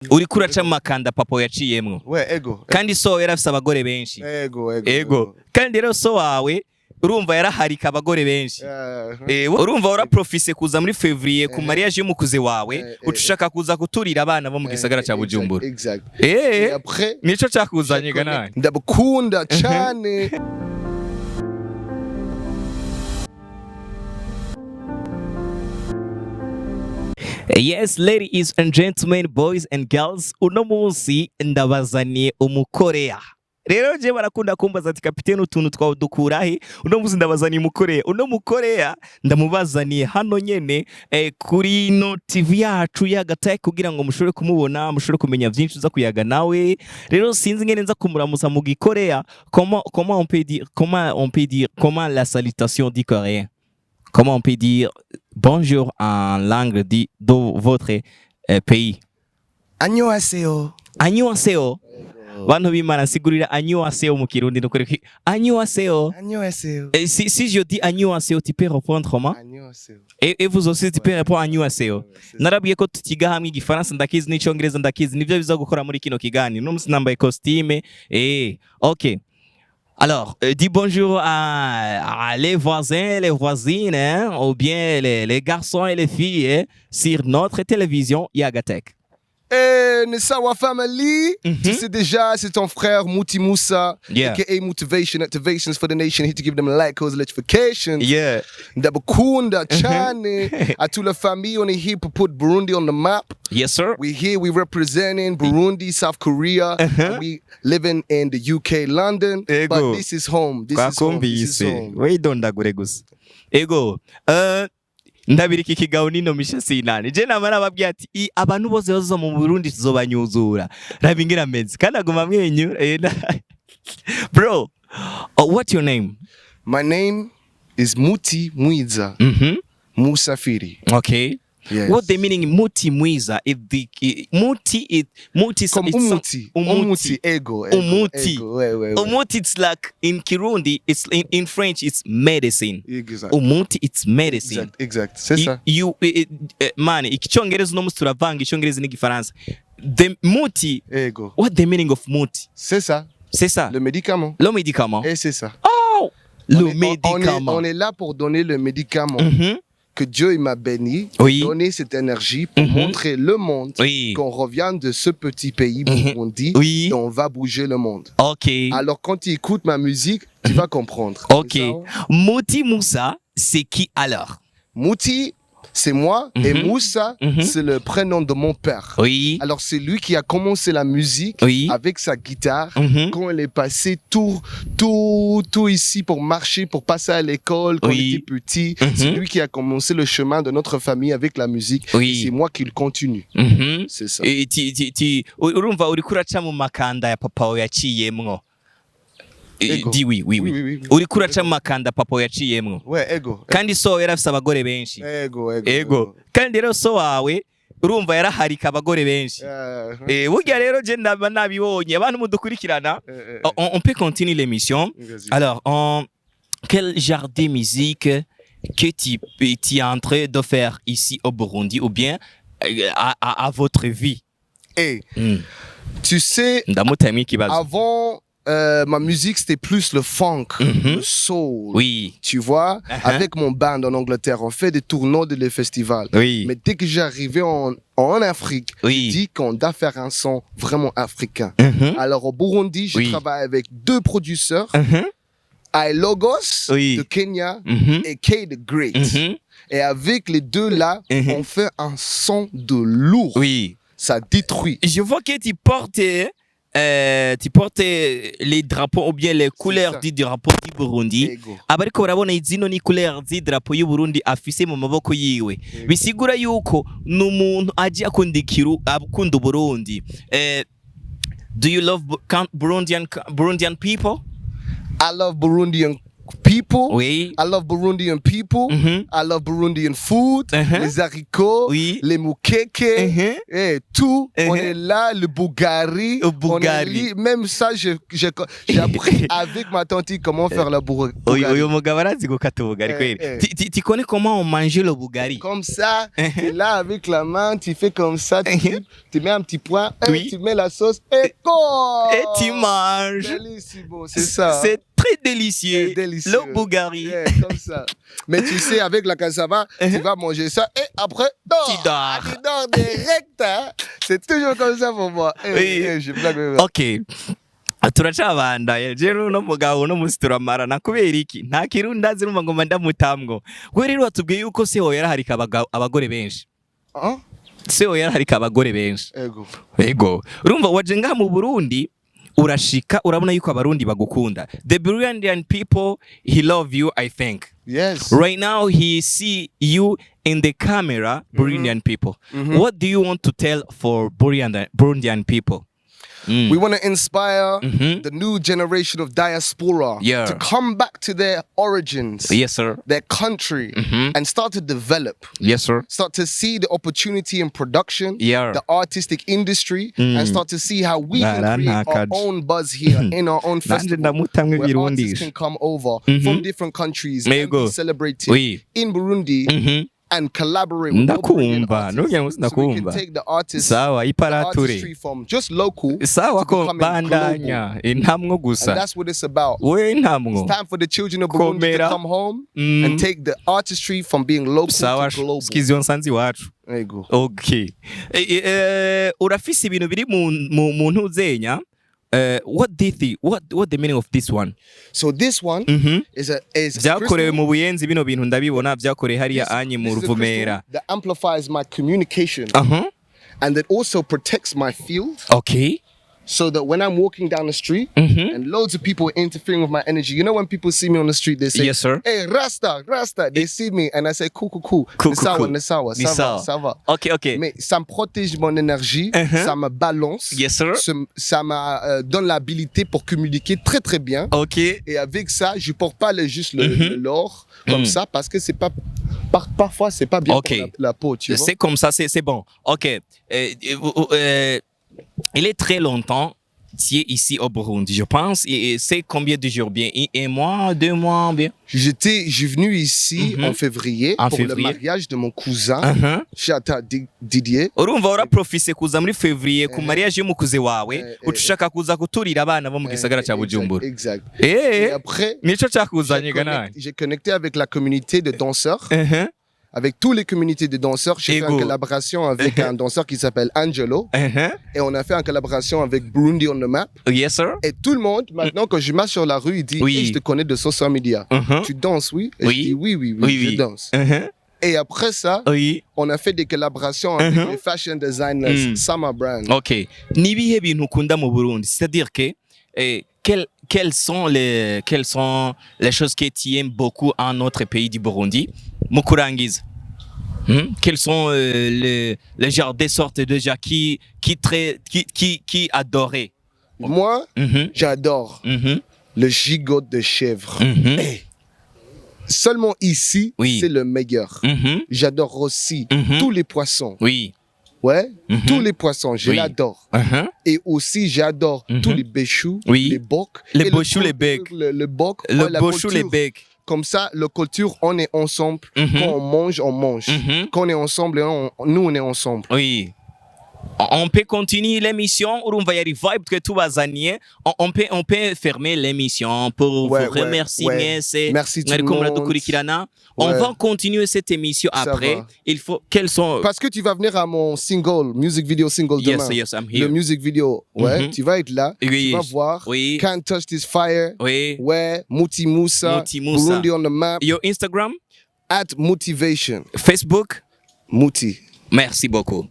uri kuraca mu makanda papa yaciyemwo ego kandi so yarafise abagore benshi ego kandi rero so wawe urumva yaraharika abagore benshi urumva waraprofise kuza muri Fevrier ku mariage y'umukuze wawe ucushaka kuza kuturira abana bo mu gisagara ca Bujumbura nico cakuzanye gana ndabukunda cyane. Yes, ladies and gentlemen, boys and girls, uno munsi ndabazaniye umukorea. Rero je barakunda kumbaza ati kapiteni utuntu twawe dukurahe, uno munsi ndabazaniye umukorea. Uno mukorea ndamubazaniye hano nyene kuri no TV yacu y'Agateka kugira ngo mushobore kumubona, mushobore kumenya byinshi uza kuyaga nawe. Rero sinzi ngene nza kumuramusa mu gikorea. Comment on peut dire comment la salutation dit coréen? Comment on peut dire bonjour en langue de votre pays? Annyeonghaseyo. Annyeonghaseyo. Bantu b'Imana sigurira annyeonghaseyo mu Kirundi no kureki. Annyeonghaseyo. Annyeonghaseyo. Si je dis annyeonghaseyo, tu peux répondre comment? Annyeonghaseyo. Et vous aussi tu peux répondre annyeonghaseyo. Narabwiye ko tutiga hamwe igifaransa ndakizi n'icyongereza ndakizi nivyo biza gukora muri kino kigani. No musi nambaye costume. OK. Alors, dis bonjour à les voisins, les voisines, hein, ou bien les garçons et les filles hein, sur notre télévision y'Agateka. Nesawa family, tu sais déjà, c'est ton frère Mouti Moussa, aka Motivation Activations for the Nation, here to give them a like, cause electrification. Yeah. Ndabukunda chane, à toute la famille, on est here to put Burundi on the map. Yes, sir. We're here, we're representing Burundi, South Korea, and we living in the UK, London, but this is home. This is home. This is home. We don't ndagure gusa. Ego. Ndabiriki kigaho nino misha sinane je namara babwiye ati abantu bose bazo mu Burundi tuzobanyuzura rabingira mezi kandi aguma mwenyu bro. What's your name? My name is Muti Mwiza Musafiri. Okay. Yes. What the meaning Muti Mwiza? If the Muti is Umuti ego. Umuti it's like in Kirundi, it's in French it's medicine. Exactly. Umuti it's medicine. Exact. C'est ça. Man, ikichongereza no musturavanga icyongereza n'igifaransa. The Muti ego. What the meaning of Muti? C'est ça. C'est ça. Le médicament. Le médicament. Et c'est ça. Oh, le médicament. On est là pour donner le médicament. Que Dieu m'a béni, donner cette énergie pour montrer le monde qu'on revient de ce petit pays Burundi et on va bouger le monde. Ok. Alors quand tu écoutes ma musique, tu vas comprendre. Ok. Mouti Moussa, c'est qui alors? Mouti, c'est moi et Moussa, c'est le prénom de mon père. Oui. Alors c'est lui qui a commencé la musique avec sa guitare quand il est passé tout ici pour marcher, pour passer à l'école quand il était petit. C'est lui qui a commencé le chemin de notre famille avec la musique. Et c'est moi qui le continue. C'est ça. Urumva uri kuraca mu makanda ya papa we yaciyemwo. Di oui. Uri kuraca mu makanda papa yaciyemwo. Ego. Kandi so yarafise abagore benshi. Ego. Kandi rero so wawe urumva yaraharika abagore benshi. Burya rero je ndaba nabibonye abantu mudukurikirana. On peut continuer l'émission. Alors, quel genre de musique que tu es en train de faire ici au Burundi ou bien à votre vie? Tu sais, avant ma musique c'était plus le funk, le soul. Oui. Tu vois, avec mon band en Angleterre, on fait des tournois de les festivals. Mais dès que j'arrivais en Afrique, je dis qu'on doit faire un son vraiment africain. Alors au Burundi, je travaille avec deux producteurs, Logos de Kenya et K the Great. Et avec les deux là, on fait un son de lourd. Oui. Ça détruit. Je vois que tu portes les drapeaux ou bien les couleurs du drapeau du Burundi. Abariko barabona izino ni couleurs du drapeau y'u Burundi afise mu maboko yiwe. Bisigura yuko n'umuntu aje akunda Burundi. Do you love Burundian people? I love Burundian people. Oui. I love Burundian people. I love Burundian food. Les haricots. Oui. Les moukeke. Et tout. On est là, le Bougari. Même ça, j'ai appris avec ma tante comment faire le Bougari. Tu connais comment on mange le Bougari? Comme ça, tu es là avec la main, tu fais comme ça, tu mets un petit point, tu mets la sauce et tu manges. Bellissimo, c'est ça. C'est très délicieux. Le Bougari. Comme ça. Mais tu sais, avec la cassava, tu vas manger ça et après, tu dors. Tu dors direct. Hein? C'est toujours comme ça pour moi. Je blague. Ok. turacabandanya je no mugabo no musi turamarana kubera iki nta kirundi azi numva ngo ndamutamwo we rero watubwiye yuko seho yaraharika abagore benshi seho yaraharika abagore benshi ego urumva waje ngaha mu Burundi urashika urabona yuko abarundi bagukunda. The Burundian people, he love you, I think. Yes. Right now he see you in the camera, Burundian people. What do you want to tell for Burundian people? We want to inspire the new generation of diaspora to come back to their origins, yes, sir, their country, and start to develop. Yes, sir. Start to see the opportunity in production, the artistic industry, and start to see how we can create our own buzz here in our own festival, where artists can come over from different countries and be celebrated in Burundi. And collaborate with ndakumva so we can take the artistry from just local sawa ko bandanya intamwo gusa. And that's what it's about. Intamwo. It's time for the children of Burundi to come home and take the artistry from being local to global. Skizion sanzi wacu. There you go. Okay. Urafise ibintu biri mu ntuzenya. What do you think? What the meaning of this one? So this one is byakorewe mu Buyenzi bino bintu ndabibona byakorewe hariya anye mu Ruvumera that amplifies my communication and that also protects my field. Okay. So that when I'm walking down the street and loads of people are interfering with my energy, you know, when people see me on the street, they say, yes, sir. Hey, Rasta. They see me and I say, cool. Ça va. Okay. Mais ça me protège mon énergie, ça me balance. Yes, sir. Ça me donne l'habilité pour communiquer très, très bien. Okay. Et avec ça, je porte pas juste l'or comme ça parce que c'est pas... Parfois, c'est pas bien pour la peau, tu vois. C'est comme ça, c'est bon. Ok. Il est très longtemps tu es ici au Burundi, je pense. Et c'est combien de jours bien? Un mois, 2 mois bien? Je suis venu ici en février pour le mariage de mon cousin, Chata Didier. Urumva uraprofise kuza muri février ku mariage y'umukuze wawe ushaka kuza kuturira abana bo mu gisagara cya Bujumbura. Exact. Et après, j'ai connecté avec la communauté de danseurs. Avec toutes les communautés de danseurs, j'ai fait une collaboration avec un danseur qui s'appelle Angelo. Et on a fait une collaboration avec Burundi on the Map. Yes, sir. Et tout le monde, maintenant, quand je marche sur la rue, il dit hey, je te connais de social media. Tu danses, oui? Et je dis oui, je danse. Et après ça, on a fait des collaborations avec les fashion designers, Summer Brand. Ok. Nibihe bintu ukunda mu Burundi? C'est-à-dire que quelles sont les choses que tu aimes beaucoup en notre pays du Burundi? Mukurangiza. Quels sont les genres des sortes de gens qui adoraient? Moi, j'adore le gigot de chèvre. Hey. Seulement ici, c'est le meilleur. J'adore aussi tous les poissons. Oui. Ouais, tous les poissons, je l'adore. Et aussi, j'adore tous les béchous, les bocs. Les béchous, les becs. Le boc, le béchou, les becs. Comme ça, la culture, on est ensemble. Quand on mange, on mange. Quand on est ensemble, nous, on est ensemble. Oui. On peut continuer l'émission. On va y arriver. On peut fermer l'émission pour vous remercier. Merci tout le monde. On va continuer cette émission après. Il faut quels sont parce que tu vas venir à mon music video single demain. Yes, I'm here. Le music video, tu vas être là. Tu vas voir. Can't Touch This Fire. Ouais, Muti Moussa. Burundi on the Map. Your Instagram? @motivation. Facebook? Muti. Merci beaucoup.